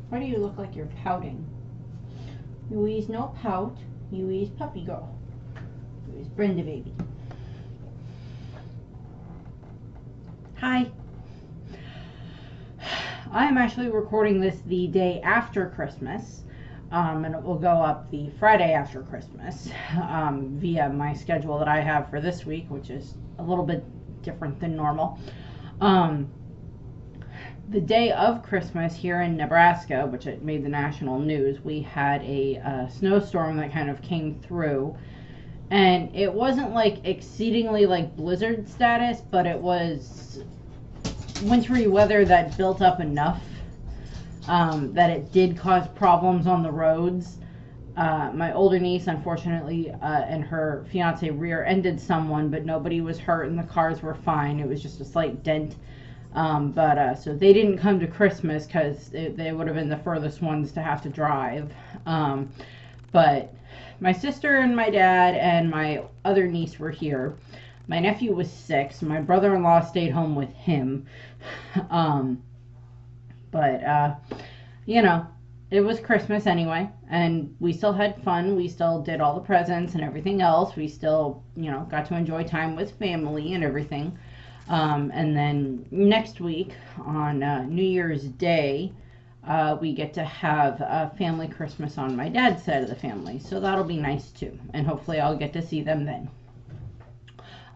Why do you look like you're pouting? Louise, no pout. Louise, puppy girl. Louise, Brenda baby. Hi. I'm actually recording this the day after Christmas, and it will go up the Friday after Christmas via my schedule that I have for this week, which is a little bit different than normal. The day of Christmas here in Nebraska, which it made the national news, we had a snowstorm that kind of came through, and it wasn't like exceedingly like blizzard status, but it was wintry weather that built up enough that it did cause problems on the roads. My older niece, unfortunately, and her fiance rear-ended someone, but nobody was hurt and the cars were fine. It was just a slight dent. So they didn't come to Christmas because they would have been the furthest ones to have to drive. But my sister and my dad and my other niece were here. My nephew was sick, so my brother-in-law stayed home with him. You know, it was Christmas anyway, and we still had fun. We still did all the presents and everything else. We still, got to enjoy time with family and everything. And then next week on New Year's Day, we get to have a family Christmas on my dad's side of the family. So that'll be nice too. And hopefully I'll get to see them then.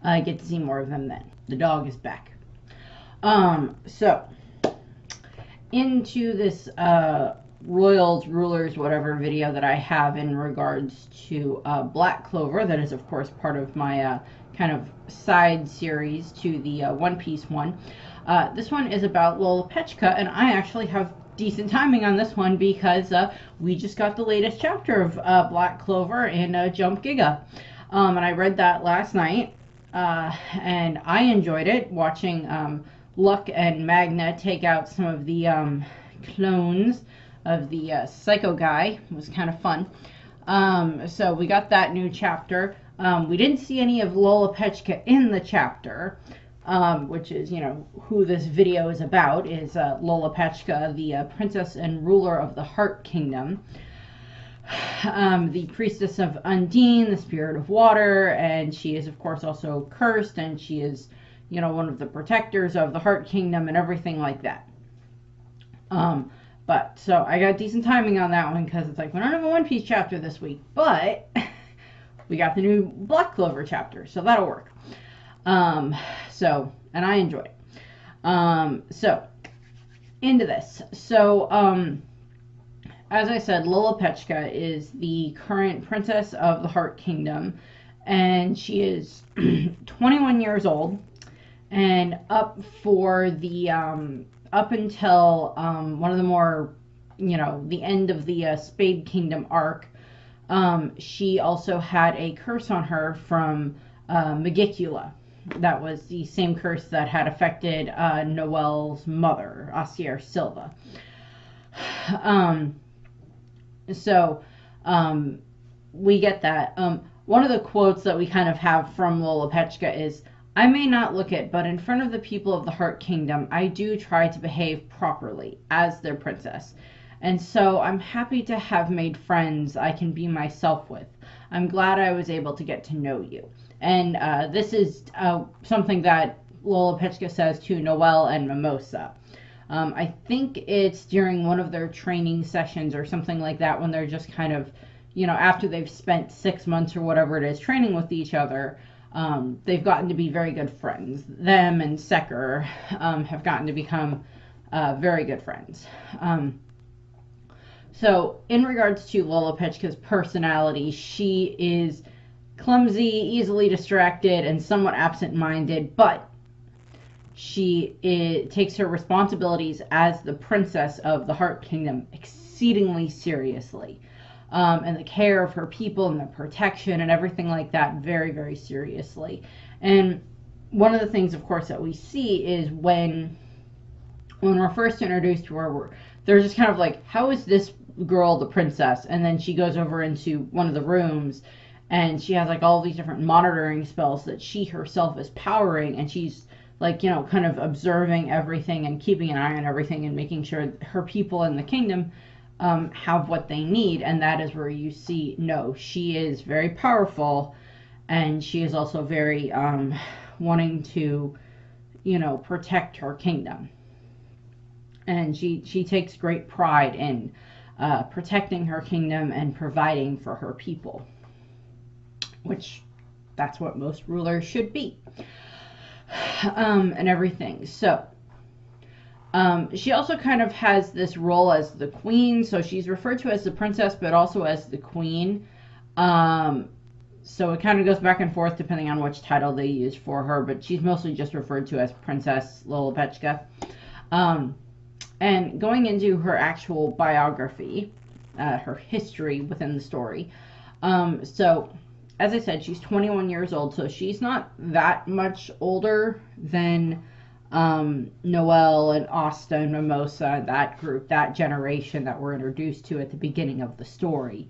I get to see more of them then. The dog is back. So into this Royals, Rulers, whatever video that I have in regards to Black Clover. That is, of course, part of my kind of side series to the One Piece one. This one is about Lolopechka, and I actually have decent timing on this one because we just got the latest chapter of Black Clover in Jump Giga. And I read that last night, and I enjoyed it, watching Luck and Magna take out some of the clones of the Psycho guy. It was kind of fun. So we got that new chapter. We didn't see any of Lolopechka in the chapter, which is, who this video is about, is Lolopechka, the princess and ruler of the Heart Kingdom. The priestess of Undine, the spirit of water, and she is, of course, also cursed, and she is, one of the protectors of the Heart Kingdom and everything like that. So I got decent timing on that one because it's like, we don't have a One Piece chapter this week, but we got the new Black Clover chapter, so that'll work. And I enjoyed it. So, into this. So, as I said, Lolopechka is the current princess of the Heart Kingdom, and she is 21 years old, and up for the, up until one of the more, the end of the Spade Kingdom arc, she also had a curse on her from Megicula. That was the same curse that had affected Noelle's mother, Asier Silva. We get that. One of the quotes that we kind of have from Lolopechka is, "I may not look it, but in front of the people of the Heart Kingdom, I do try to behave properly as their princess. And so I'm happy to have made friends I can be myself with. I'm glad I was able to get to know you." And this is something that Lolopechka says to Noelle and Mimosa. I think it's during one of their training sessions or something like that, when they're just kind of, after they've spent 6 months or whatever it is training with each other, they've gotten to be very good friends. Them and Seker have gotten to become very good friends. So in regards to Lolopechka's personality, she is clumsy, easily distracted, and somewhat absent-minded, but she takes her responsibilities as the princess of the Heart Kingdom exceedingly seriously. And the care of her people and the protection and everything like that very, very seriously. And one of the things, of course, that we see is when we're first introduced to her, they're just kind of like, how is this girl the princess? And then she goes over into one of the rooms, and she has like all these different monitoring spells that she herself is powering, and she's like, you know, kind of observing everything and keeping an eye on everything and making sure her people in the kingdom have what they need. And that is where you see, no, she is very powerful, and she is also very wanting to, you know, protect her kingdom. And she takes great pride in protecting her kingdom and providing for her people, which that's what most rulers should be, and everything. So she also kind of has this role as the queen, so she's referred to as the princess but also as the queen. So it kind of goes back and forth depending on which title they use for her, but she's mostly just referred to as Princess Lolopechka. And going into her actual biography, her history within the story. So, as I said, she's 21 years old, so she's not that much older than Noelle and Asta and Mimosa, that group, that generation that we're introduced to at the beginning of the story.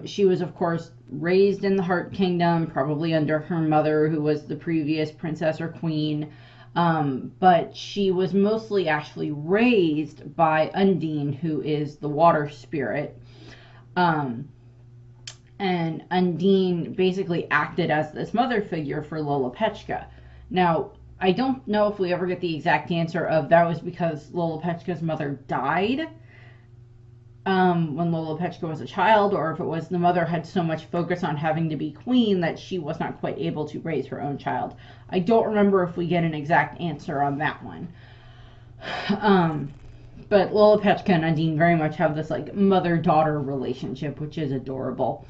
She was, of course, raised in the Heart Kingdom, probably under her mother, who was the previous princess or queen. But she was mostly actually raised by Undine, who is the water spirit. And Undine basically acted as this mother figure for Lolopechka. Now, I don't know if we ever get the exact answer of that was because Lolopechka's mother died when Lolopechka was a child, or if it was the mother had so much focus on having to be queen that she was not quite able to raise her own child. I don't remember if we get an exact answer on that one. But Lolopechka and Undine very much have this like mother-daughter relationship, which is adorable.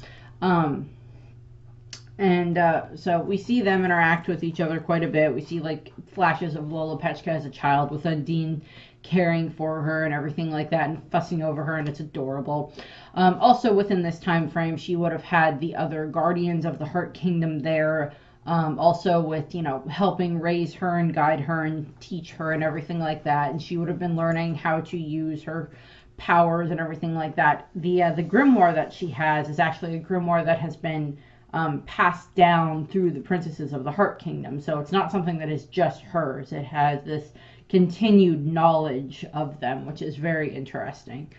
So we see them interact with each other quite a bit. We see like flashes of Lolopechka as a child with Undine caring for her and everything like that and fussing over her, and it's adorable. Also within this time frame, she would have had the other guardians of the Heart Kingdom there, also with, you know, helping raise her and guide her and teach her and everything like that, and she would have been learning how to use her powers and everything like that. The grimoire that she has is actually a grimoire that has been passed down through the princesses of the Heart Kingdom, so it's not something that is just hers. It has this continued knowledge of them, which is very interesting.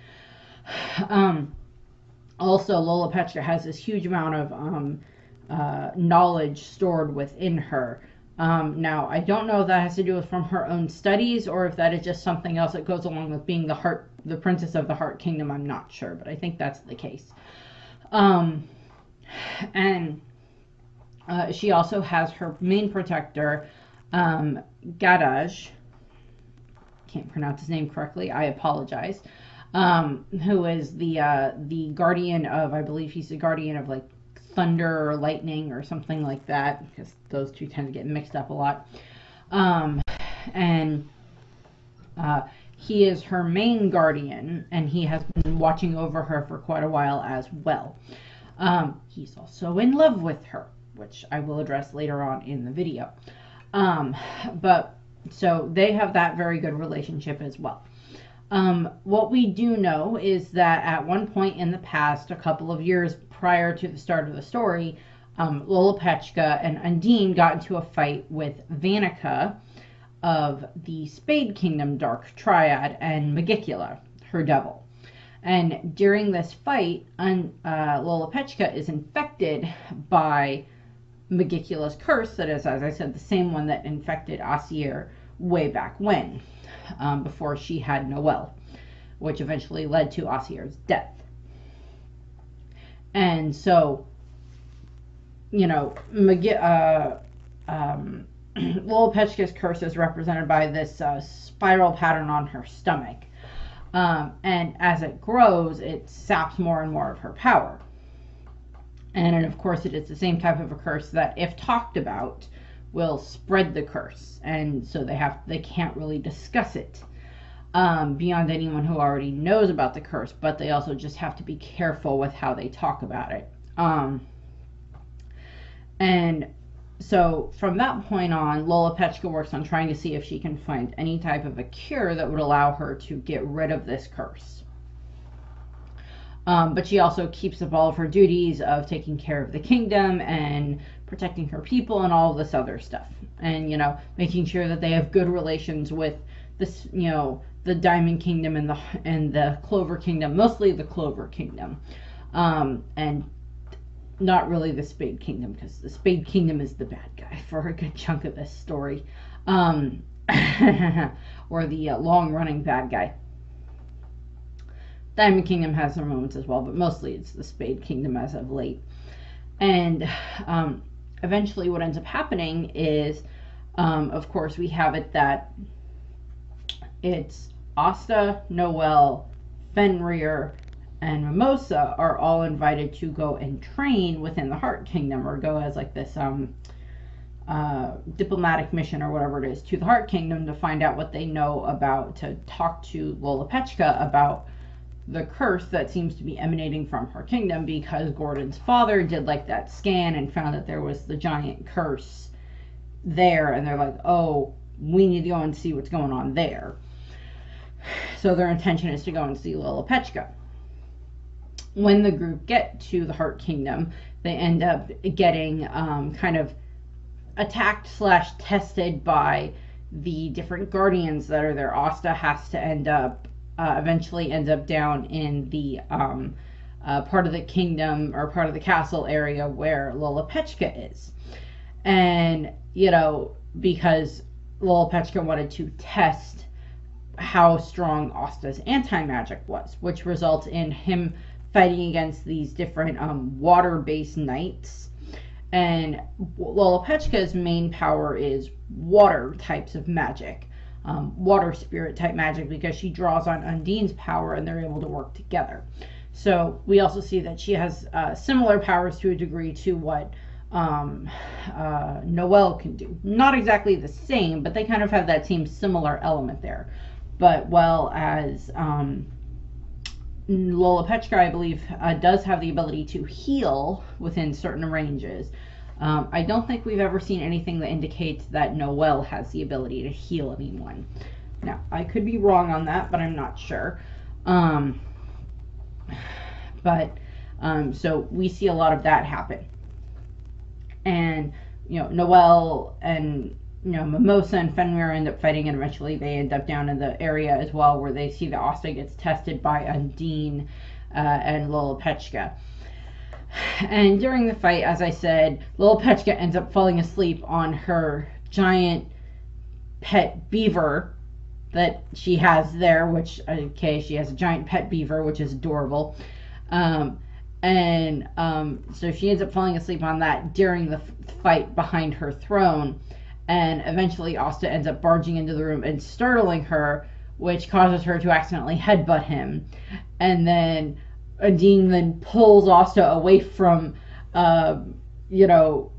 Also, Lolopechka has this huge amount of knowledge stored within her. Now, I don't know if that has to do with from her own studies or if that is just something else that goes along with being the princess of the Heart Kingdom. I'm not sure, but I think that's the case. She also has her main protector, Gadaj. Can't pronounce his name correctly, I apologize, who is the guardian of, I believe he's the guardian of like thunder or lightning or something like that, because those two tend to get mixed up a lot. He is her main guardian, and he has been watching over her for quite a while as well. He's also in love with her, which I will address later on in the video. So they have that very good relationship as well. What we do know is that at one point in the past, a couple of years prior to the start of the story, Lolopechka and Undine got into a fight with Vanica of the Spade Kingdom Dark Triad and Magicula, her devil. And during this fight, Lolopechka is infected by Magicula's curse, that is, as I said, the same one that infected Asier way back when, before she had Noelle, which eventually led to Asier's death. And so, you know, Lolopechka's curse is represented by this spiral pattern on her stomach. And as it grows, it saps more and more of her power. And of course, it is the same type of a curse that, if talked about, will spread the curse. And so they can't really discuss it beyond anyone who already knows about the curse, but they also just have to be careful with how they talk about it. And so from that point on, Lolopechka works on trying to see if she can find any type of a cure that would allow her to get rid of this curse. But she also keeps up all of her duties of taking care of the kingdom and protecting her people and all of this other stuff. And, you know, making sure that they have good relations with this, you know, the Diamond Kingdom and the Clover Kingdom, mostly the Clover Kingdom. And not really the Spade Kingdom, because the Spade Kingdom is the bad guy for a good chunk of this story. Or the long-running bad guy. Diamond Kingdom has their moments as well, but mostly it's the Spade Kingdom as of late. And eventually what ends up happening is, of course, we have it that it's Asta, Noelle, Fenrir, and Mimosa are all invited to go and train within the Heart Kingdom, or go as like this diplomatic mission or whatever it is to the Heart Kingdom to find out what they know about, to talk to Lolopechka about the curse that seems to be emanating from her kingdom, because Gordon's father did like that scan and found that there was the giant curse there, and they're like, oh, we need to go and see what's going on there. So their intention is to go and see Lolopechka. When the group get to the Heart Kingdom, they end up getting kind of attacked / tested by the different guardians that are there. Asta has to eventually ends up down in the part of the kingdom, or part of the castle area where Lolopechka is. And, you know, because Lolopechka wanted to test how strong Asta's anti-magic was, which results in him fighting against these different water-based knights. And Lolopechka's main power is water types of magic, water spirit type magic, because she draws on Undine's power and they're able to work together. So we also see that she has similar powers to a degree to what Noelle can do. Not exactly the same, but they kind of have that same similar element there. But well as Lolopechka, I believe, does have the ability to heal within certain ranges. I don't think we've ever seen anything that indicates that Noelle has the ability to heal anyone. Now, I could be wrong on that, but I'm not sure. So we see a lot of that happen. And, you know, Noelle and, you know, Mimosa and Fenrir end up fighting, and eventually they end up down in the area as well where they see that Asta gets tested by Undine and Lolopechka. And during the fight, as I said, Lolopechka ends up falling asleep on her giant pet beaver that she has there, which, okay, she has a giant pet beaver, which is adorable. So she ends up falling asleep on that during the fight behind her throne. And eventually Asta ends up barging into the room and startling her, which causes her to accidentally headbutt him. And then Undine then pulls Asta away from, Lolopechka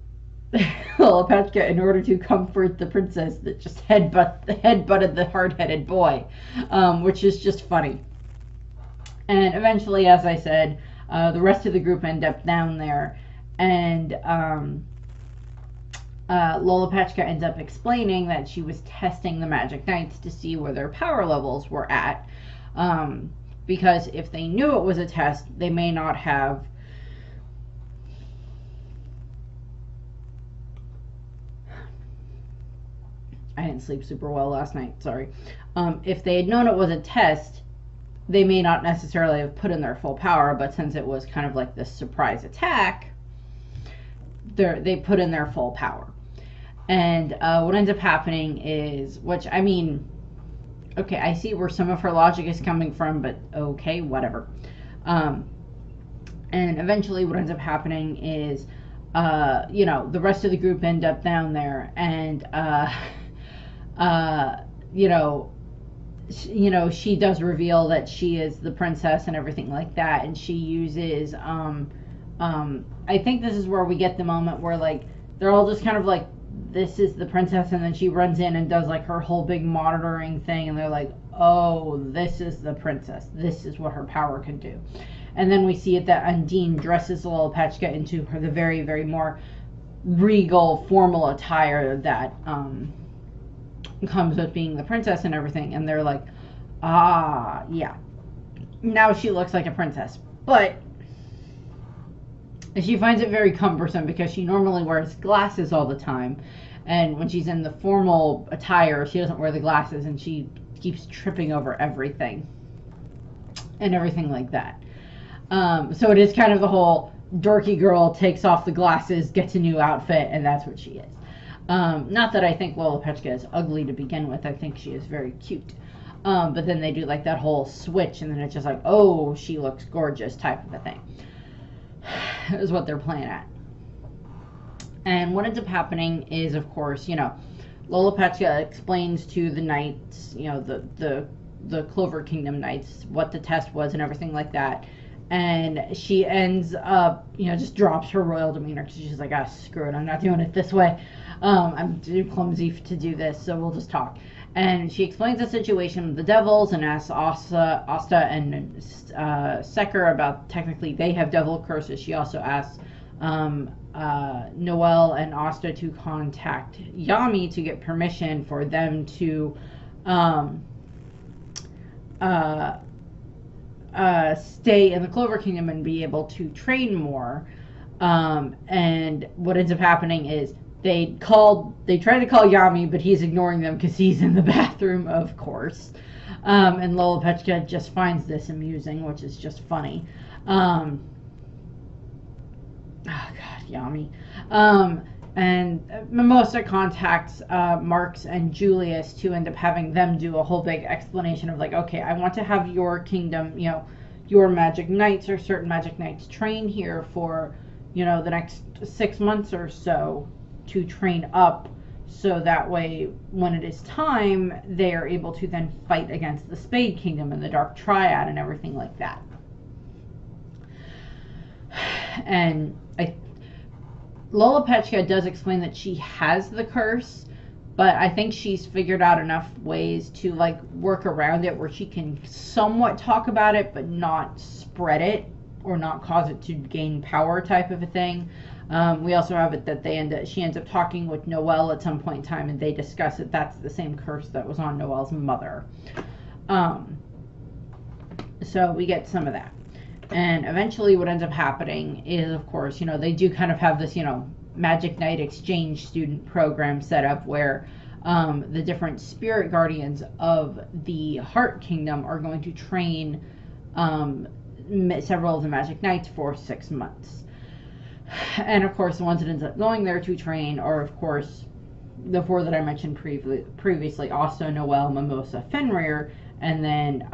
in order to comfort the princess that just headbutted the hard-headed boy, which is just funny. And eventually, as I said, the rest of the group end up down there, and Lolopechka ends up explaining that she was testing the Magic Knights to see where their power levels were at, because if they knew it was a test, they may not have I didn't sleep super well last night, sorry. If they had known it was a test, they may not necessarily have put in their full power, but since it was kind of like this surprise attack, they put in their full power. And what ends up happening is, which, I mean, okay, I see where some of her logic is coming from, but okay, whatever. And eventually what ends up happening is, the rest of the group end up down there, and, she does reveal that she is the princess and everything like that, and she uses, I think this is where we get the moment where, like, they're all just kind of like, this is the princess, and then she runs in and does, like, her whole big monitoring thing, and they're like, oh, this is the princess. This is what her power can do. And then we see it that Undine dresses Lolopechka into the very, very more regal, formal attire that comes with being the princess and everything, and they're like, ah, yeah, now she looks like a princess. But She finds it very cumbersome because she normally wears glasses all the time, and when she's in the formal attire she doesn't wear the glasses, and she keeps tripping over everything and everything like that. So it is kind of the whole dorky girl takes off the glasses, gets a new outfit, and that's what she is. Not that I think Lolopechka is ugly to begin with. I think she is very cute. But then they do like that whole switch, and then it's just like, oh, she looks gorgeous type of a thing. Is what they're playing at. And what ends up happening is, of course, Lolopechka explains to the knights, the Clover Kingdom knights, what the test was and everything like that. And she ends up, just drops her royal demeanor because she's like, ah, screw it, I'm not doing it this way. I'm too clumsy to do this, so we'll just talk. And she explains the situation with the devils and asks Asta and Seker about, technically they have devil curses. She also asks Noelle and Asta to contact Yami to get permission for them to stay in the Clover Kingdom and be able to train more. And what ends up happening is they try to call Yami, but he's ignoring them because he's in the bathroom, of course. And Lolopechka just finds this amusing, which is just funny. Oh God, Yami. And Mimosa contacts Marx and Julius to end up having them do a whole big explanation of like, okay, I want to have your kingdom, your magic knights or certain magic knights train here for, the next 6 months or so to train up, so that way when it is time, they are able to then fight against the Spade Kingdom and the Dark Triad and everything like that. And Lolopechka does explain that she has the curse, but I think she's figured out enough ways to like work around it where she can somewhat talk about it but not spread it or not cause it to gain power type of a thing. We also have it that she ends up talking with Noelle at some point in time, and they discuss that that's the same curse that was on Noelle's mother. So we get some of that. And eventually what ends up happening is, of course, they do kind of have this, Magic Knight exchange student program set up where the different spirit guardians of the Heart Kingdom are going to train several of the Magic Knights for 6 months. And, of course, the ones that ends up going there to train are, of course, the 4 that I mentioned previously, Asta, Noelle, Mimosa, Fenrir, and then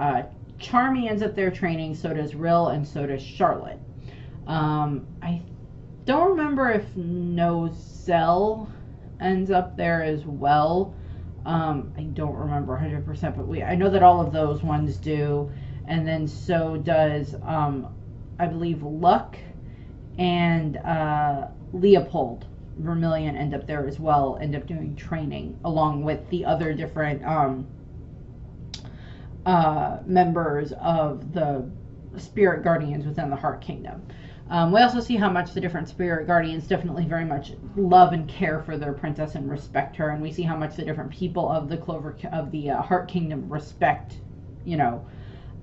Charmy ends up there training, so does Rill, and so does Charlotte. I don't remember if Nocelle ends up there as well. I don't remember 100%, but I know that all of those ones do. And then so does, I believe, Luck and Leopold Vermilion end up there as well, end up doing training, along with the other different members of the spirit guardians within the Heart Kingdom. We also see how much the different spirit guardians definitely very much love and care for their princess and respect her, and we see how much the different people of the Heart Kingdom respect,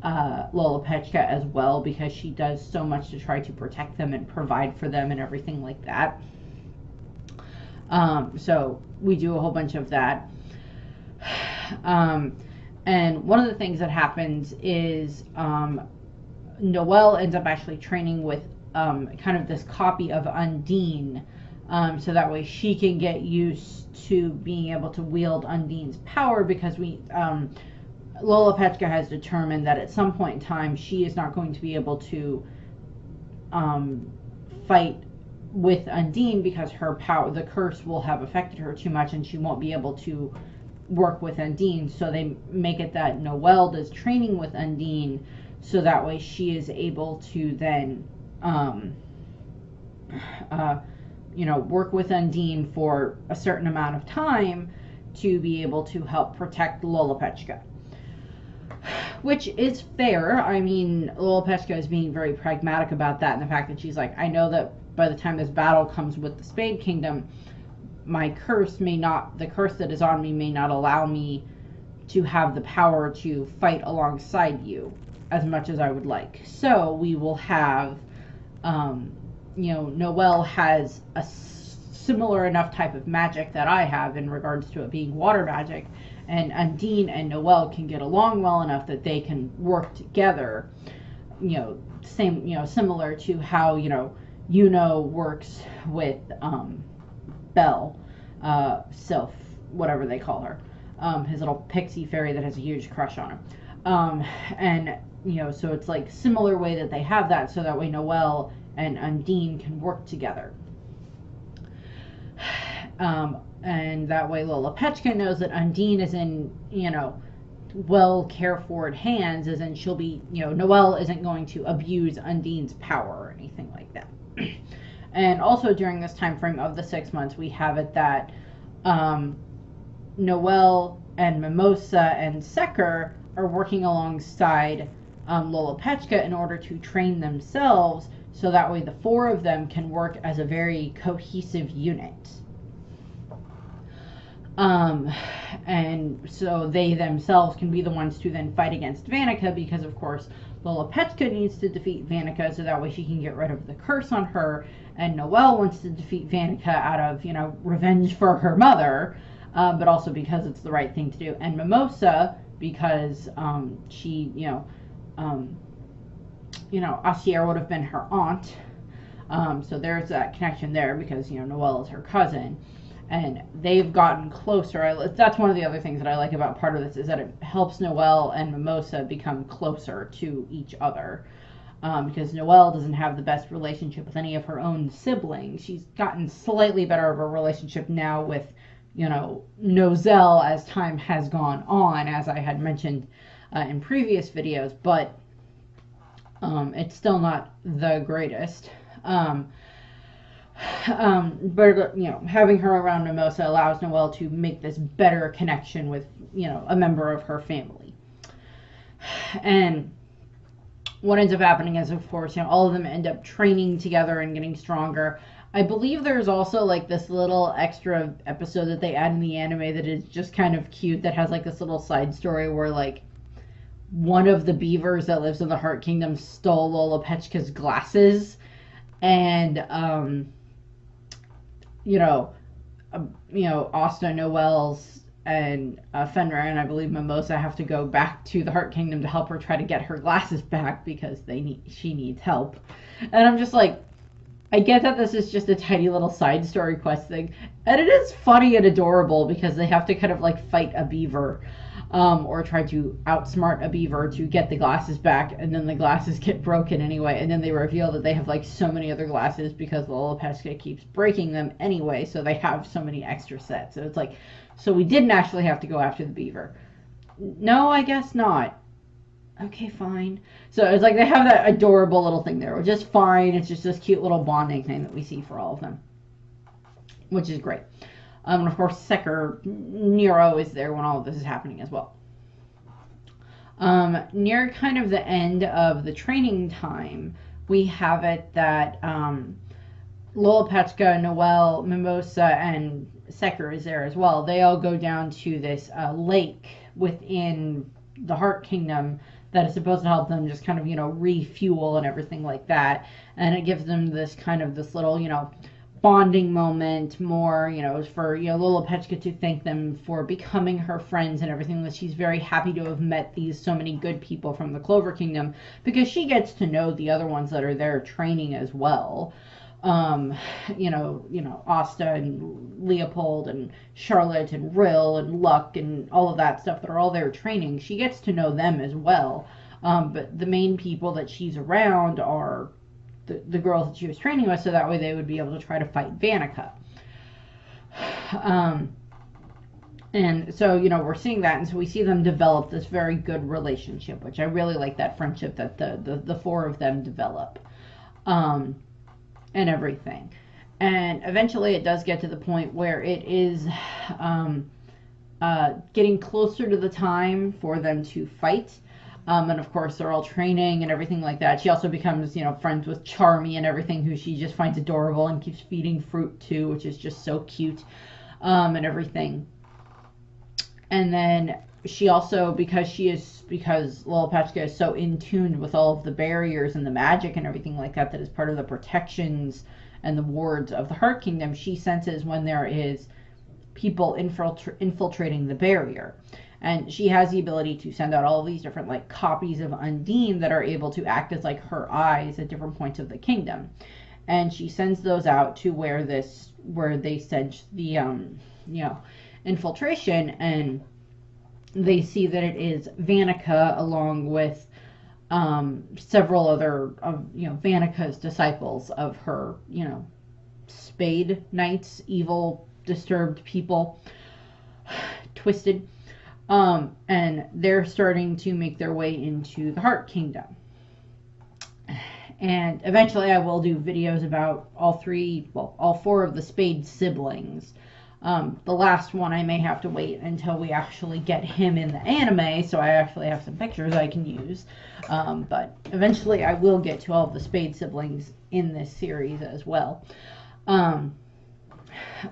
Lolopechka as well, because she does so much to try to protect them and provide for them and everything like that. So we do a whole bunch of that. And one of the things that happens is Noelle ends up actually training with kind of this copy of Undine, so that way she can get used to being able to wield Undine's power, because Lolopechka has determined that at some point in time she is not going to be able to fight with Undine because her power, the curse, will have affected her too much and she won't be able to work with Undine. So they make it that Noelle does training with Undine, so that way she is able to then work with Undine for a certain amount of time to be able to help protect Lolopechka. Which is fair. I mean, Lolopechka is being very pragmatic about that, and the fact that she's like, I know that by the time this battle comes with the Spade Kingdom, the curse that is on me may not allow me to have the power to fight alongside you as much as I would like. So we will have Noelle has a similar enough type of magic that I have in regards to it being water magic, and Undine and Noelle can get along well enough that they can work together. Similar to how works with Belle, Sylph, whatever they call her, his little pixie fairy that has a huge crush on him. And so it's like similar way that they have that, so that way Noelle and Undine can work together. And that way Lolopechka knows that Undine is in, well cared for hands, as in she'll be, Noelle isn't going to abuse Undine's power or anything like that. And also during this time frame of the 6 months, we have it that Noelle and Mimosa and Secker are working alongside Lolopechka in order to train themselves, so that way the four of them can work as a very cohesive unit. And so they themselves can be the ones to then fight against Vanica, because of course Lolopechka needs to defeat Vanica so that way she can get rid of the curse on her, and Noelle wants to defeat Vanica out of, revenge for her mother, but also because it's the right thing to do. And Mimosa, because she, Astier would have been her aunt, so there's that connection there, because, Noelle is her cousin. And they've gotten closer. That's one of the other things that I like about part of this, is that it helps Noelle and Mimosa become closer to each other. Because Noelle doesn't have the best relationship with any of her own siblings. She's gotten slightly better of a relationship now with, Nozel as time has gone on, as I had mentioned in previous videos. But it's still not the greatest. But having her around Mimosa allows Noelle to make this better connection with, a member of her family. And what ends up happening is, of course, all of them end up training together and getting stronger. I believe there's also like this little extra episode that they add in the anime that is just kind of cute, that has like this little side story where like one of the beavers that lives in the Heart Kingdom stole Lolopechka's glasses, and Asta, Noelle's, and Fenrir, and I believe Mimosa have to go back to the Heart Kingdom to help her try to get her glasses back, because she needs help. And I'm just like, I get that this is just a tiny little side story quest thing, and it is funny and adorable, because they have to kind of like fight a beaver, or try to outsmart a beaver to get the glasses back, and then the glasses get broken anyway, and then they reveal that they have like so many other glasses because Lolopechka keeps breaking them anyway, so they have so many extra sets. So it's like, so we didn't actually have to go after the beaver. No, I guess not. Okay, fine. So it's like they have that adorable little thing there, which is fine. It's just this cute little bonding thing that we see for all of them, which is great. And of course, Secker, Nero is there when all of this is happening as well. Near kind of the end of the training time, we have it that Lolopechka, Noelle, Mimosa, and Secker is there as well. They all go down to this lake within the Heart Kingdom that is supposed to help them just kind of, refuel and everything like that. And it gives them this kind of this little, bonding moment, more, for, Lolopechka to thank them for becoming her friends and everything, that she's very happy to have met so many good people from the Clover Kingdom, because she gets to know the other ones that are there training as well. Asta and Leopold and Charlotte and Rill and Luck and all of that stuff that are all there training. She gets to know them as well. But the main people that she's around are the girls that she was training with, so that way they would be able to try to fight Vanica. And so, we're seeing that, and so we see them develop this very good relationship, which I really like that friendship that the four of them develop. And everything. And eventually it does get to the point where it is getting closer to the time for them to fight. And of course they're all training and everything like that. She also becomes, friends with Charmy and everything, who she just finds adorable and keeps feeding fruit to, which is just so cute, and everything. And then she also, because Lolopechka is so in tune with all of the barriers and the magic and everything like that, that is part of the protections and the wards of the Heart Kingdom, she senses when there is people infiltrating the barrier. And she has the ability to send out all of these different like copies of Undine that are able to act as like her eyes at different points of the kingdom. And she sends those out to where they sense the infiltration, and they see that it is Vanica along with several other of Vanica's disciples of her spade knights, evil, disturbed people, twisted, and they're starting to make their way into the Heart Kingdom. And eventually I will do videos about all four of the Spade siblings. The last one I may have to wait until we actually get him in the anime, so I actually have some pictures I can use. But eventually I will get to all of the Spade siblings in this series as well.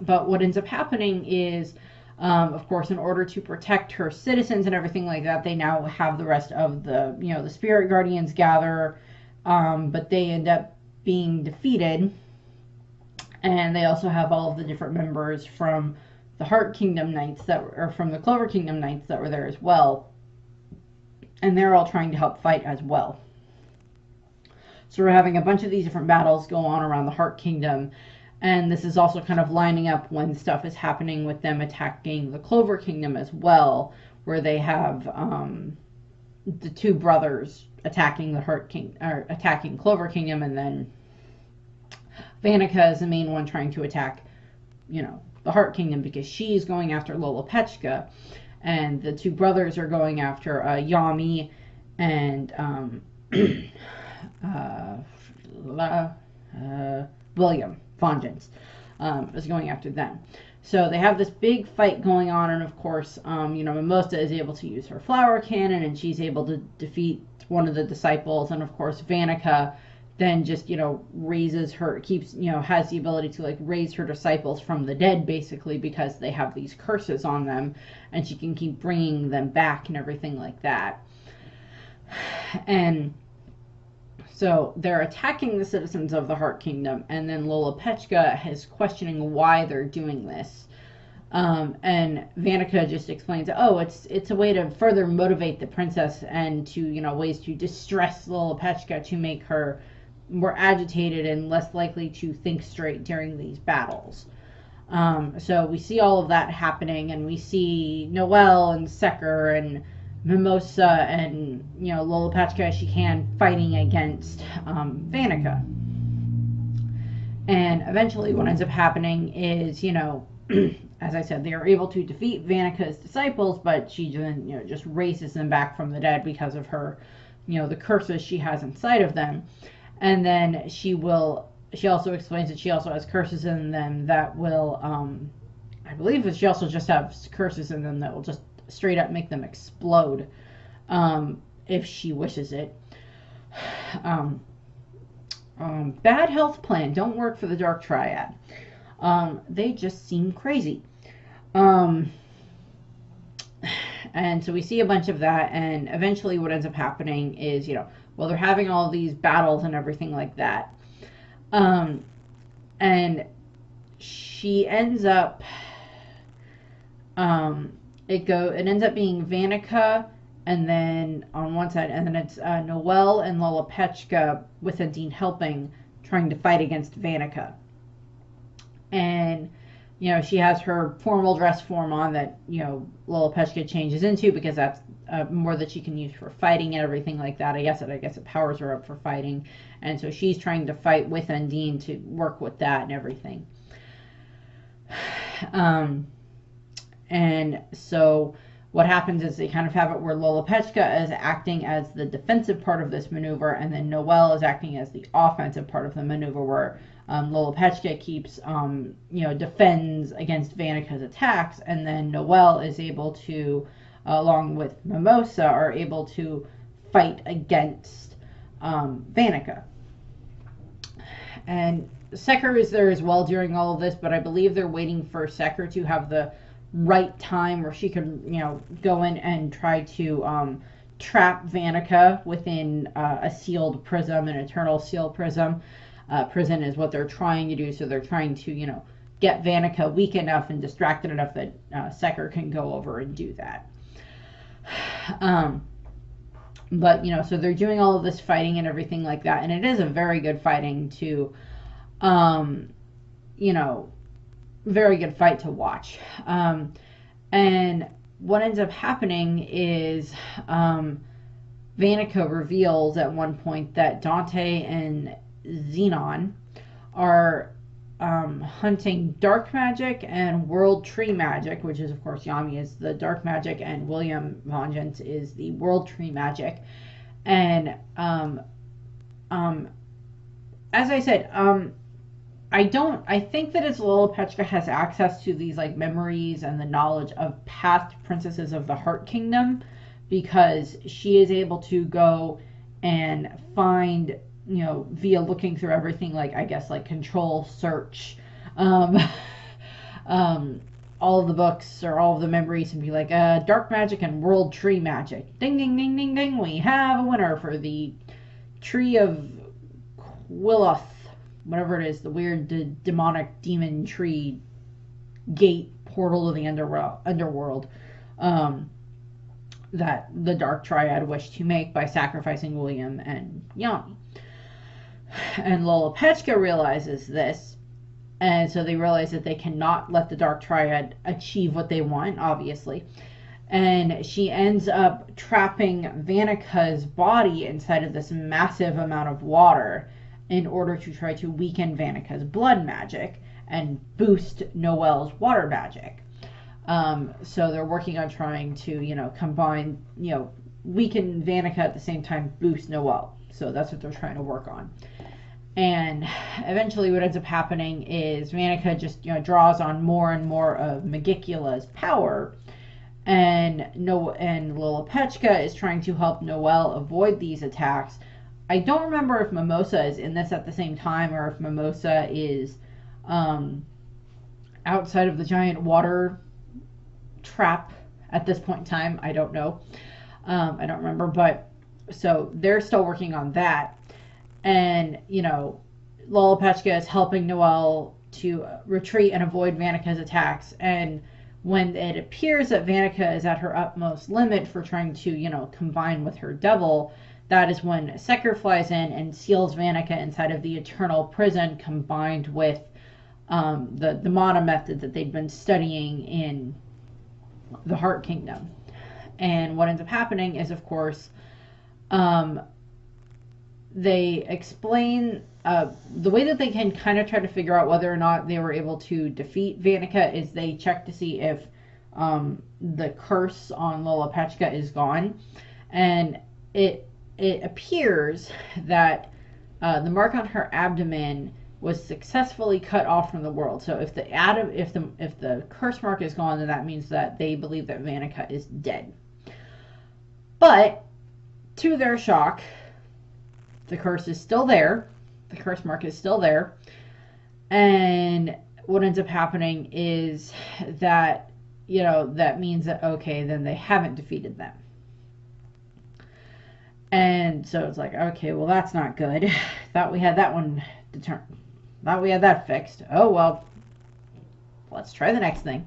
But what ends up happening is, of course, in order to protect her citizens and everything like that, they now have the rest of the, the spirit guardians gather, but they end up being defeated. And they also have all of the different members from the Heart Kingdom Knights from the Clover Kingdom Knights that were there as well. And they're all trying to help fight as well. So we're having a bunch of these different battles go on around the Heart Kingdom. And this is also kind of lining up when stuff is happening with them attacking the Clover Kingdom as well, where they have the two brothers attacking attacking Clover Kingdom, and then Vanica is the main one trying to attack, the Heart Kingdom, because she's going after Lolopechka, and the two brothers are going after Yami and William Vengeance is going after them. So they have this big fight going on, and of course, Mimosa is able to use her flower cannon, and she's able to defeat one of the disciples, and of course Vanica then just has the ability to like raise her disciples from the dead, basically, because they have these curses on them, and she can keep bringing them back and everything like that. And so they're attacking the citizens of the Heart Kingdom, and then Lolopechka is questioning why they're doing this. And Vanica just explains, it's a way to further motivate the princess, and to, ways to distress Lolopechka to make her more agitated and less likely to think straight during these battles. So we see all of that happening, and we see Noelle and Secker and Mimosa and, Lolopechka as she can fighting against Vanica. And eventually what ends up happening is, as I said, they are able to defeat Vanica's disciples, but she then, just raises them back from the dead because of her, the curses she has inside of them. And then she also explains that she also has curses in them that will, I believe that she also just has curses in them that will just straight up make them explode, if she wishes it. Bad health plan, don't work for the Dark Triad. They just seem crazy. And so we see a bunch of that, and eventually what ends up happening is, they're having all these battles and everything like that. And she ends up, it ends up being Vanica, and then on one side, and then it's Noelle and Lolopechka with Undine helping, trying to fight against Vanica. And she has her formal dress form on that Lolopechka changes into, because that's more that she can use for fighting and everything like that. I guess it powers her up for fighting, and so she's trying to fight with Undine to work with that and everything. And so what happens is they kind of have it where Lolopechka is acting as the defensive part of this maneuver, and then Noelle is acting as the offensive part of the maneuver, where Lolopechka keeps, defends against Vanica's attacks, and then Noelle is able to, along with Mimosa, are able to fight against Vanica. And Secker is there as well during all of this, but I believe they're waiting for Secker to have the right time where she could, you know, go in and try to trap Vanica within a sealed prism, an eternal sealed prism. Prison is what they're trying to do, so they're trying to, you know, get Vanica weak enough and distracted enough that Secker can go over and do that. But, you know, so they're doing all of this fighting and everything like that, and it is a very good fighting to, you know, very good fight to watch. And what ends up happening is Vanica reveals at one point that Dante and Xenon are hunting dark magic and world tree magic, which is, of course, Yami is the dark magic and William Vengeance is the world tree magic. And as I said, I think that it's Lolopechka has access to these like memories and the knowledge of past princesses of the Heart Kingdom, because she is able to go and find, you know, via looking through everything, like, I guess, like control search, all of the books or all of the memories and be like, dark magic and world tree magic. Ding, ding, ding, ding, ding. We have a winner for the tree of Quilloth, whatever it is, the weird demonic demon tree gate portal to the underworld that the Dark Triad wished to make by sacrificing William and Yami. And Lolopechka realizes this, and so they realize that they cannot let the Dark Triad achieve what they want, obviously. And she ends up trapping Vanica's body inside of this massive amount of water in order to try to weaken Vanica's blood magic and boost Noelle's water magic. So they're working on trying to, you know, combine, you know, weaken Vanica at the same time boost Noelle. So that's what they're trying to work on. And eventually what ends up happening is Vanica just, you know, draws on more and more of Magicula's power. And Lolopechka is trying to help Noelle avoid these attacks. I don't remember if Mimosa is in this at the same time or if Mimosa is outside of the giant water trap at this point in time. I don't know. I don't remember. But so they're still working on that. And, you know, Lolopechka is helping Noelle to retreat and avoid Vanica's attacks. And when it appears that Vanica is at her utmost limit for trying to, you know, combine with her devil, that is when Secker flies in and seals Vanica inside of the eternal prison, combined with the mana method that they'd been studying in the Heart Kingdom. And what ends up happening is, of course, they explain the way that they can kind of try to figure out whether or not they were able to defeat Vanica is they check to see if the curse on Lolopechka is gone. And it appears that the mark on her abdomen was successfully cut off from the world. So if the curse mark is gone, then that means that they believe that Vanica is dead. But to their shock, the curse is still there. The curse mark is still there. And what ends up happening is that, you know, that means that, okay, then they haven't defeated them. And so it's like, okay, well, that's not good. Thought we had that one determined. Thought we had that fixed. Oh, well, let's try the next thing.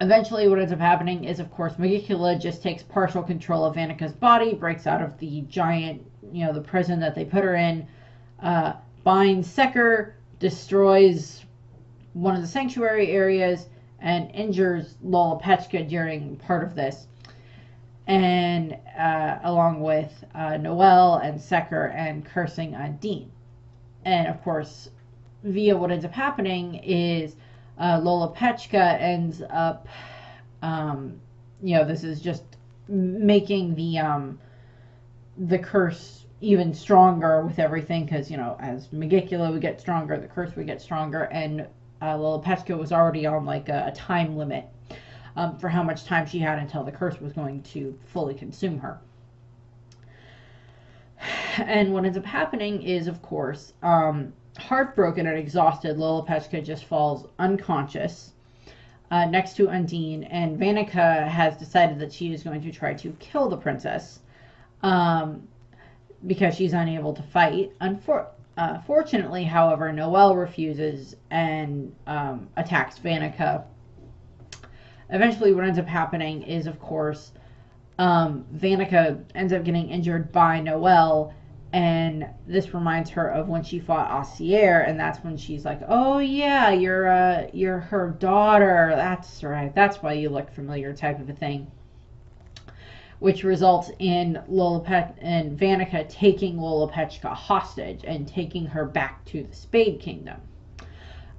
Eventually, what ends up happening is, of course, Magicula just takes partial control of Vanica's body, breaks out of the giant, you know, the prison that they put her in, binds Secker, destroys one of the sanctuary areas, and injures Lolopechka during part of this. And along with Noelle and Secker and cursing Dean. And, of course, via what ends up happening is Lolopechka ends up, you know, this is just making the curse even stronger with everything, because, you know, as Magicula would get stronger, the curse would get stronger, and Lolopechka was already on like a time limit for how much time she had until the curse was going to fully consume her. And what ends up happening is, of course, heartbroken and exhausted, Lolopechka just falls unconscious. next to Undine, and Vanica has decided that she is going to try to kill the princess because she's unable to fight. Fortunately, however, Noelle refuses and attacks Vanica. Eventually, what ends up happening is, of course, Vanica ends up getting injured by Noelle, and this reminds her of when she fought Assier, and that's when she's like, "Oh yeah, you're her daughter. That's right. That's why you look familiar," type of a thing. Which results in Vanica taking Lolopechka hostage and taking her back to the Spade Kingdom.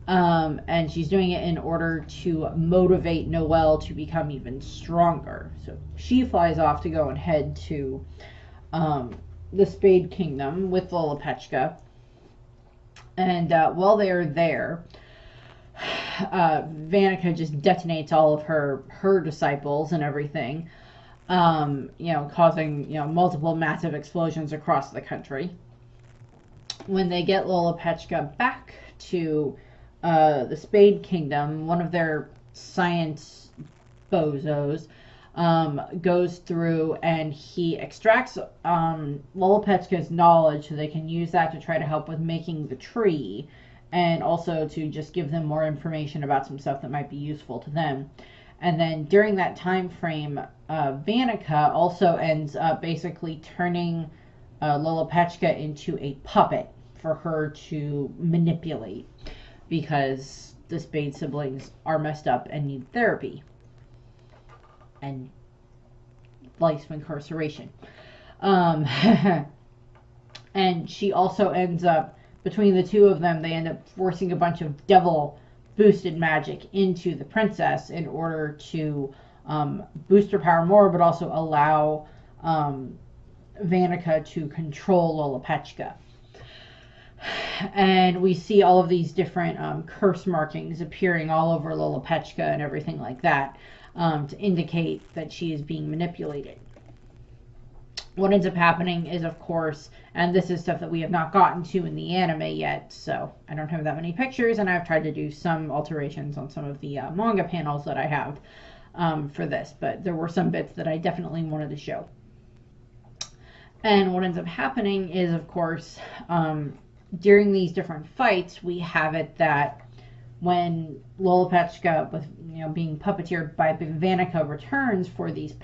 And she's doing it in order to motivate Noelle to become even stronger. So she flies off to go and head to the Spade Kingdom with Lolopechka. And while they're there, Vanica just detonates all of her disciples and everything, causing multiple massive explosions across the country. When they get Lolopechka back to the Spade Kingdom, one of their science bozos goes through and he extracts Lolopechka's knowledge so they can use that to try to help with making the tree, and also to just give them more information about some stuff that might be useful to them. And then during that time frame, Vanica also ends up basically turning Lolopechka into a puppet for her to manipulate, because the Spade siblings are messed up and need therapy and life incarceration. And she also ends up, between the two of them, they end up forcing a bunch of devil boosted magic into the princess in order to boost her power more, but also allow Vanica to control Lolopechka. And we see all of these different curse markings appearing all over Lolopechka and everything like that, to indicate that she is being manipulated. What ends up happening is, of course, and this is stuff that we have not gotten to in the anime yet, so I don't have that many pictures, and I've tried to do some alterations on some of the manga panels that I have for this, but there were some bits that I definitely wanted to show. And what ends up happening is, of course, during these different fights, we have it that when Lolopechka, with being puppeteered by Vanica, returns for these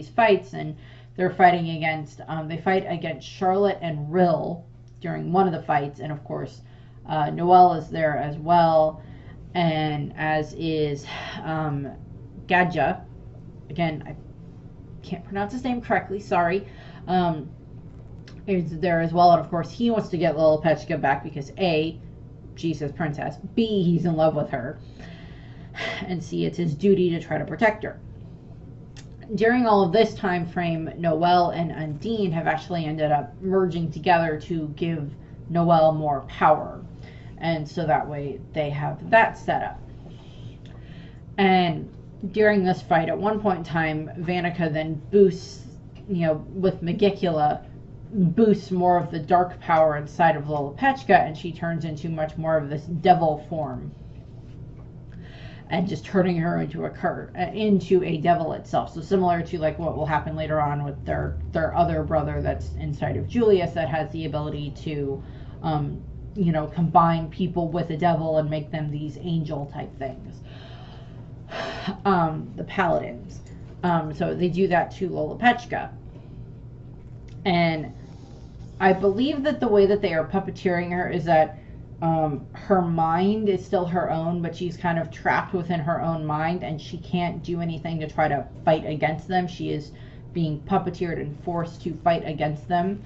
fights, and they're fighting against, they fight against Charlotte and Rill during one of the fights, and of course, Noelle is there as well, and as is Gadja. Again, I can't pronounce his name correctly, sorry. Is there as well, and of course, he wants to get Lolopechka back because A, she's his princess, B, he's in love with her, and C, it's his duty to try to protect her. During all of this time frame, Noelle and Undine have actually ended up merging together to give Noelle more power, and so that way they have that set up. And during this fight, at one point in time, Vanica then boosts, with Megicula, boosts more of the dark power inside of Lolopechka, and she turns into much more of this devil form, and just turning her into a devil itself. So similar to like what will happen later on with their other brother that's inside of Julius, that has the ability to combine people with a devil and make them these angel type things. The paladins. So they do that to Lolopechka. And I believe that the way that they are puppeteering her is that her mind is still her own, but she's kind of trapped within her own mind, and she can't do anything to try to fight against them. She is being puppeteered and forced to fight against them,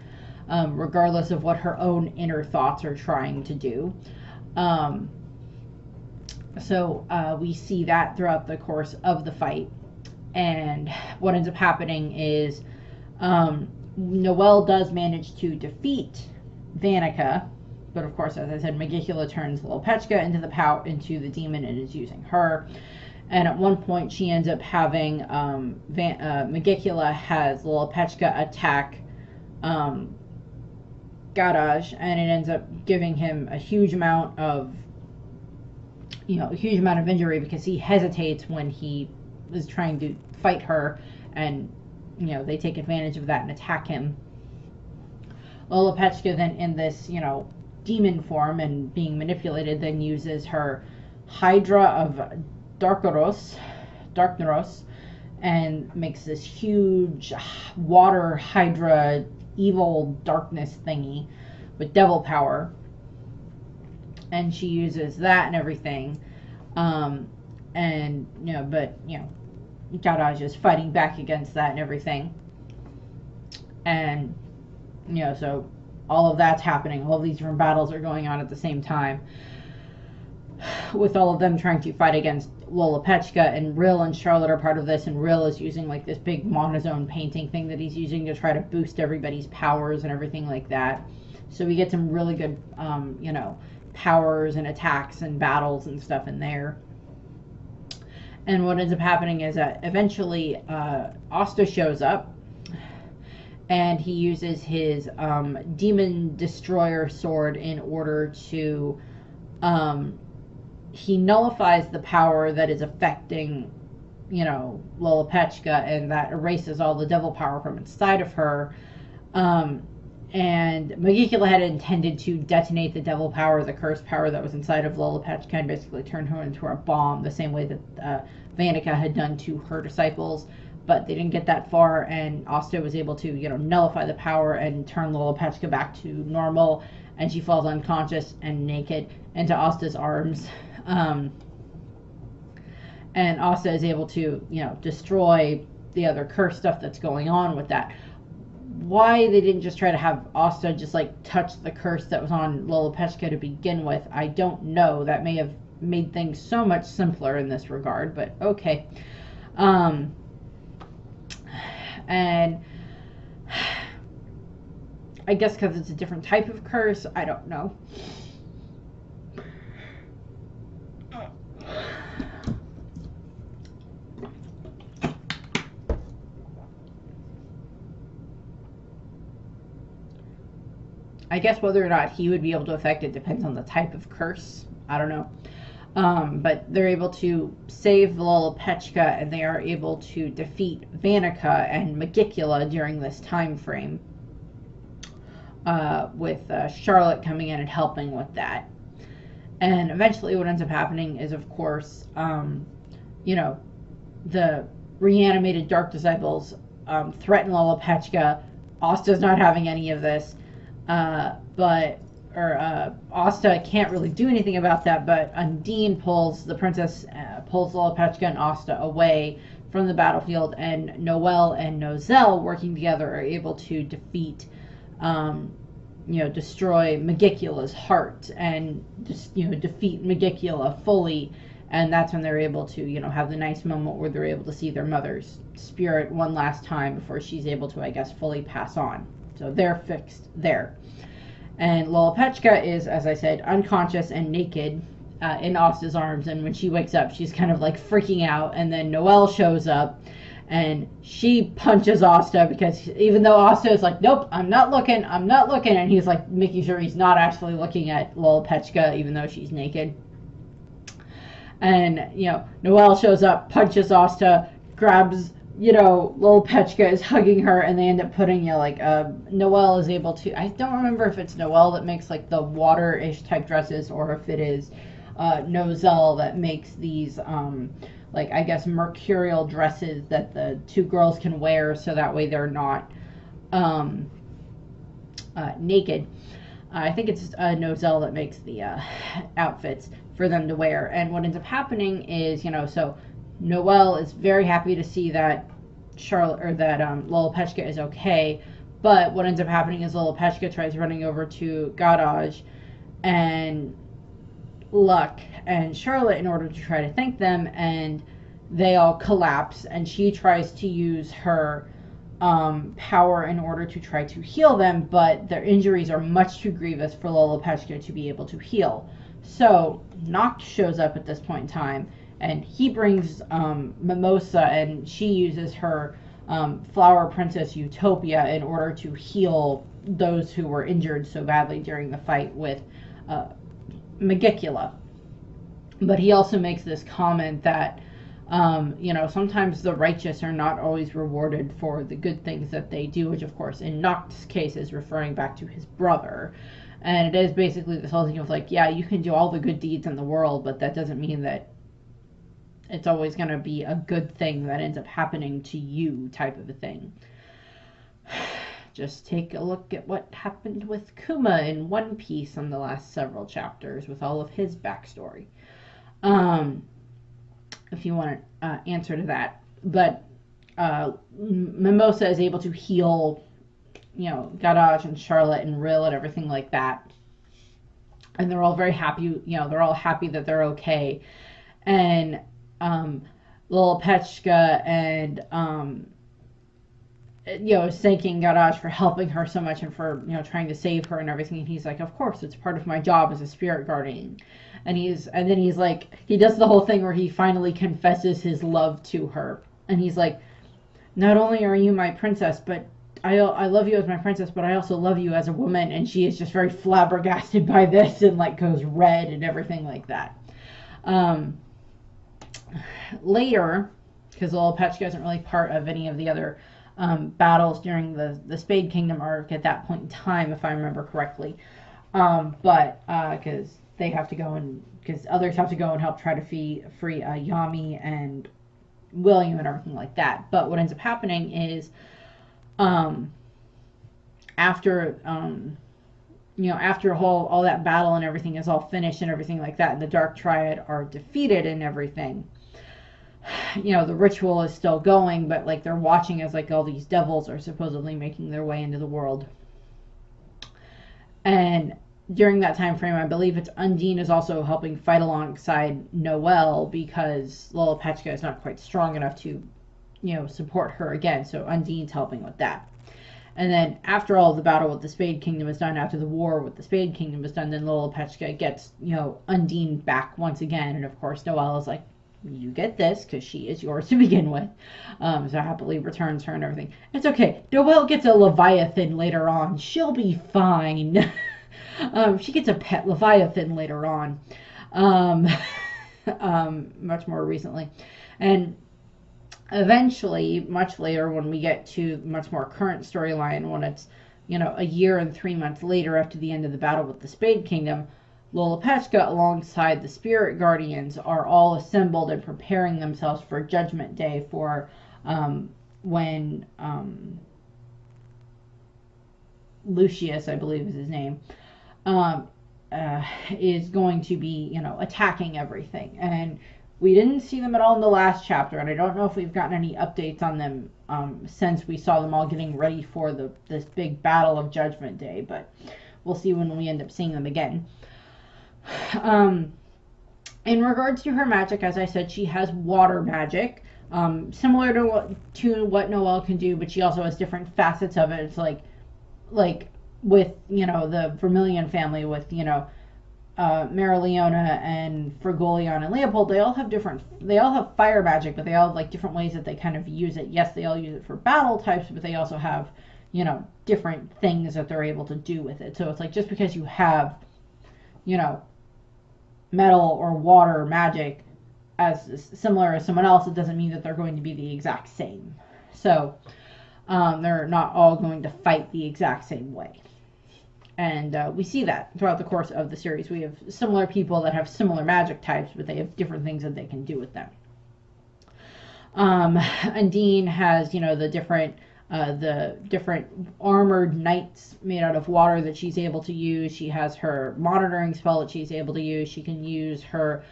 regardless of what her own inner thoughts are trying to do. So we see that throughout the course of the fight. And what ends up happening is Noelle does manage to defeat Vanica, but of course, as I said, Megicula turns Lolopechka into the demon and is using her. And at one point, she ends up having Megicula has Lolopechka attack Garage, and it ends up giving him a huge amount of a huge amount of injury because he hesitates when he is trying to fight her, and they take advantage of that and attack him. Lolopechka then, in this demon form and being manipulated, then uses her Hydra of Darkneros, and makes this huge water Hydra evil darkness thingy with devil power, and she uses that and everything, and Garage is fighting back against that and everything, and so all of that's happening. All of these different battles are going on at the same time, with all of them trying to fight against Lolopechka, and Rill and Charlotte are part of this, and Rill is using like this big monozone painting thing that he's using to try to boost everybody's powers and everything like that. So we get some really good powers and attacks and battles and stuff in there. And what ends up happening is that eventually Asta shows up, and he uses his Demon Destroyer sword in order to he nullifies the power that is affecting Lolopechka, and that erases all the devil power from inside of her. And Magicula had intended to detonate the devil power, the curse power that was inside of Lolopechka, and basically turn her into a bomb, the same way that Vanica had done to her disciples. But they didn't get that far, and Asta was able to, nullify the power and turn Lolopechka back to normal, and she falls unconscious and naked into Asta's arms. And Asta is able to, destroy the other curse stuff that's going on with that. Why they didn't just try to have Asta just touch the curse that was on Lolopechka to begin with, I don't know. That may have made things so much simpler in this regard, but okay. And I guess because it's a different type of curse, I don't know. I guess whether or not he would be able to affect it depends on the type of curse. I don't know. But they're able to save Lolopechka, and they are able to defeat Vanica and Magicula during this time frame, with Charlotte coming in and helping with that. And eventually what ends up happening is, of course, the reanimated Dark Disciples threaten Lolopechka. Asta's not having any of this, Asta can't really do anything about that, but Undine pulls Lolopechka and Asta away from the battlefield, and Noelle and Nozel, working together, are able to defeat, destroy Magicula's heart, and just, defeat Magicula fully, and that's when they're able to, have the nice moment where they're able to see their mother's spirit one last time before she's able to, I guess, fully pass on. So they're fixed there. And Lolopechka is, as I said, unconscious and naked in Asta's arms, and when she wakes up, she's kind of freaking out, and then Noelle shows up, and she punches Asta, because even though Asta is nope, I'm not looking, and he's making sure he's not actually looking at Lolopechka, even though she's naked. And, Noelle shows up, punches Asta, grabs Lolopechka, is hugging her, and they end up putting, Noelle is able to, I don't remember if it's Noelle that makes, the water-ish type dresses, or if it is Nozel that makes these, I guess, mercurial dresses that the two girls can wear, so that way they're not naked. I think it's Nozel that makes the outfits for them to wear. And what ends up happening is, so Noelle is very happy to see that Lolopechka is okay, but what ends up happening is Lolopechka tries running over to Garage and Luck and Charlotte in order to try to thank them, and they all collapse, and she tries to use her power in order to try to heal them, but their injuries are much too grievous for Lolopechka to be able to heal. So Noct shows up at this point in time, and he brings Mimosa, and she uses her Flower Princess Utopia in order to heal those who were injured so badly during the fight with Magicula. But he also makes this comment that, you know, sometimes the righteous are not always rewarded for the good things that they do, which, of course, in Noct's case is referring back to his brother. And it is basically this whole thing of like, yeah, you can do all the good deeds in the world, but that doesn't mean that it's always going to be a good thing that ends up happening to you, type of a thing. Just take a look at what happened with Kuma in One Piece in the last several chapters with all of his backstory. If you want an answer to that. But Mimosa is able to heal, you know, Garage and Charlotte and Rill and everything like that. And they're all very happy, you know, they're all happy that they're okay. And Lolopechka and you know, thanking Garage for helping her so much and for, you know, trying to save her and everything. And he's like, of course, it's part of my job as a spirit guardian. And then he's like, he does the whole thing where he finally confesses his love to her. And he's like, not only are you my princess, but I love you as my princess, but I also love you as a woman. And she is just very flabbergasted by this and like goes red and everything like that. Later, because Lolopechka isn't really part of any of the other battles during the Spade Kingdom arc at that point in time, if I remember correctly. But because they have to go and because others have to go and help try to free Yami and William and everything like that. But what ends up happening is after you know, after all that battle and everything is all finished and everything like that, and the Dark Triad are defeated and everything, you know, the ritual is still going, but like they're watching as like all these devils are supposedly making their way into the world. And during that time frame, I believe it's Undine is also helping fight alongside Noelle because Lolopechka is not quite strong enough to, you know, support her again. So Undine's helping with that. And then after all the battle with the Spade Kingdom is done, after the war with the Spade Kingdom is done, then Lolopechka gets, you know, Undine back once again. And of course, Noelle is like, you get this because she is yours to begin with. So happily returns her and everything. It's okay. Noelle gets a Leviathan later on. She'll be fine. She gets a pet Leviathan later on. Much more recently. And eventually, much later, when we get to much more current storyline, when it's, you know, a year and 3 months later after the end of the battle with the Spade Kingdom, Lolopechka alongside the Spirit Guardians are all assembled and preparing themselves for Judgment Day for when Lucius, I believe is his name, is going to be, you know, attacking everything. And we didn't see them at all in the last chapter, and I don't know if we've gotten any updates on them since we saw them all getting ready for this big battle of Judgment Day, but we'll see when we end up seeing them again. In regards to her magic, as I said, she has water magic, similar to what Noelle can do, but she also has different facets of it. It's like with, you know, the Vermilion family with, you know, Marileona and Frigolion and Leopold, they all have fire magic, but they all have like different ways that they kind of use it. Yes, they all use it for battle types, but they also have, you know, different things that they're able to do with it. So it's like, just because you have, you know, metal or water magic as similar as someone else, it doesn't mean that they're going to be the exact same. So they're not all going to fight the exact same way. And we see that throughout the course of the series. We have similar people that have similar magic types, but they have different things that they can do with them. Undine has, you know, the different armored knights made out of water that she's able to use. She has her monitoring spell that she's able to use. She can use her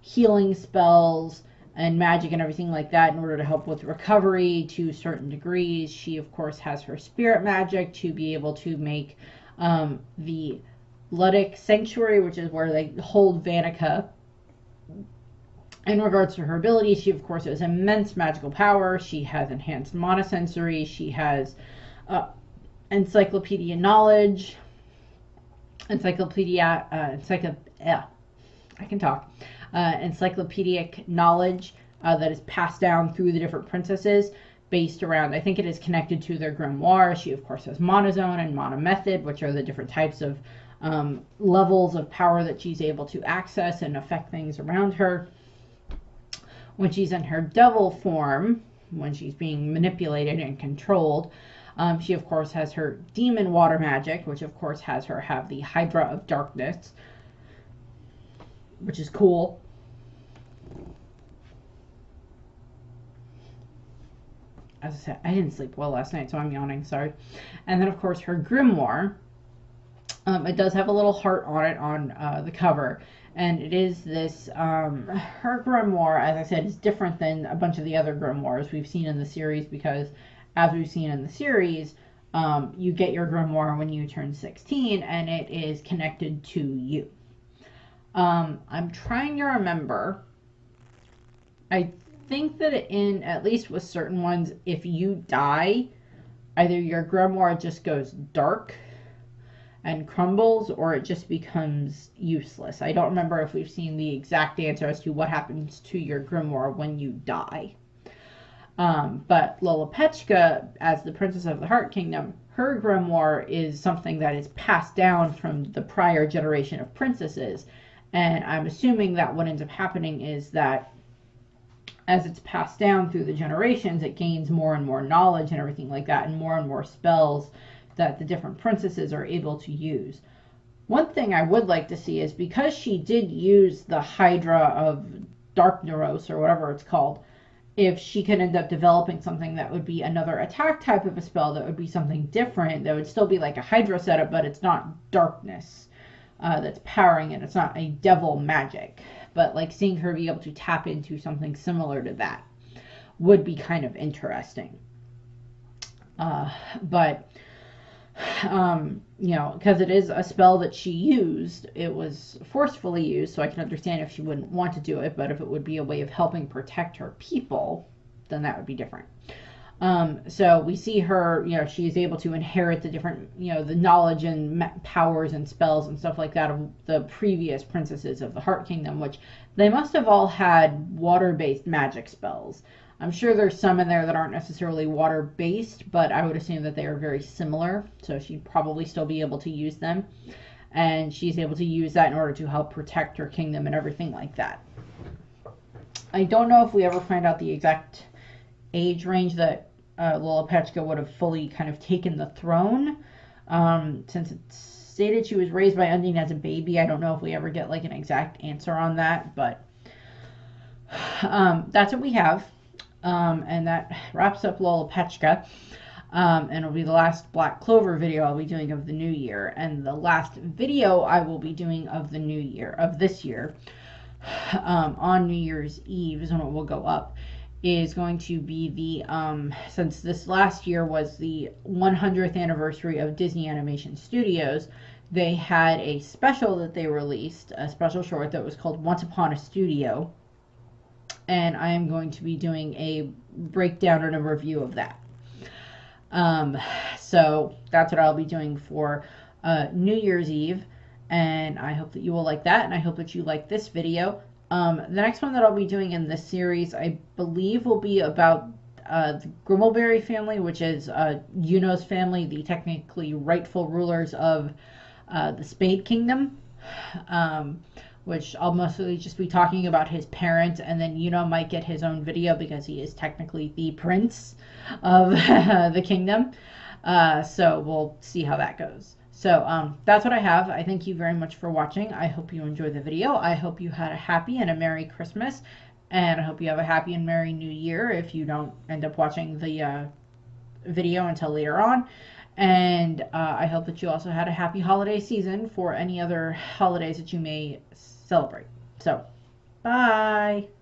healing spells and magic and everything like that in order to help with recovery to certain degrees. She, of course, has her spirit magic to be able to make the Ludic Sanctuary, which is where they hold Vanica. In regards to her abilities, she, of course, has immense magical power. She has enhanced monosensory. She has encyclopedia knowledge. Encyclopedic knowledge that is passed down through the different princesses based around, I think it is connected to their grimoire. She, of course, has monozone and monomethod, which are the different types of levels of power that she's able to access and affect things around her. When she's in her devil form, when she's being manipulated and controlled, she of course has her demon water magic, which of course has her have the Hydra of Darkness, which is cool. As I said, I didn't sleep well last night, so I'm yawning, sorry. And then of course her grimoire. It does have a little heart on it on the cover. And it is this, her grimoire, as I said, is different than a bunch of the other grimoires we've seen in the series, because as we've seen in the series, you get your grimoire when you turn 16, and it is connected to you. I'm trying to remember. I think that in, at least with certain ones, if you die, either your grimoire just goes dark and crumbles, or it just becomes useless. I don't remember if we've seen the exact answer as to what happens to your grimoire when you die. But Lolopechka, as the Princess of the Heart Kingdom, her grimoire is something that is passed down from the prior generation of princesses. And I'm assuming that what ends up happening is that as it's passed down through the generations, it gains more and more knowledge and everything like that, and more spells that the different princesses are able to use. One thing I would like to see is, because she did use the Hydra of Darkneros, or whatever it's called, if she could end up developing something that would be another attack type of a spell that would be something different, that would still be like a Hydra setup, but it's not darkness that's powering it. It's not a devil magic. But like seeing her be able to tap into something similar to that would be kind of interesting. You know, because it is a spell that she used, it was forcefully used, so I can understand if she wouldn't want to do it, but if it would be a way of helping protect her people, then that would be different. So we see her, you know, she is able to inherit the different, you know, the knowledge and powers and spells and stuff like that of the previous princesses of the Heart Kingdom, which they must have all had water-based magic spells. I'm sure there's some in there that aren't necessarily water-based, but I would assume that they are very similar, so she'd probably still be able to use them. And she's able to use that in order to help protect her kingdom and everything like that. I don't know if we ever find out the exact age range that Lolopechka would have fully kind of taken the throne. Since it's stated she was raised by Undine as a baby, I don't know if we ever get like an exact answer on that, but that's what we have. And that wraps up Lolopechka. And it'll be the last Black Clover video I'll be doing of the new year. And the last video I will be doing of the new year, of this year, on New Year's Eve is when it will go up, is going to be the, since this last year was the 100th anniversary of Disney Animation Studios, they had a special that they released, a special short that was called Once Upon a Studio. And I am going to be doing a breakdown and a review of that. So that's what I'll be doing for New Year's Eve, and I hope that you will like that, and I hope that you like this video. The next one that I'll be doing in this series, I believe, will be about the Grimmleberry family, which is Yuno's family, the technically rightful rulers of the Spade Kingdom. Which I'll mostly just be talking about his parents, and then Yuno might get his own video because he is technically the prince of the kingdom. So we'll see how that goes. So that's what I have. I thank you very much for watching. I hope you enjoyed the video. I hope you had a happy and a Merry Christmas, and I hope you have a happy and Merry New Year if you don't end up watching the video until later on. And I hope that you also had a happy holiday season for any other holidays that you may celebrate. So, bye!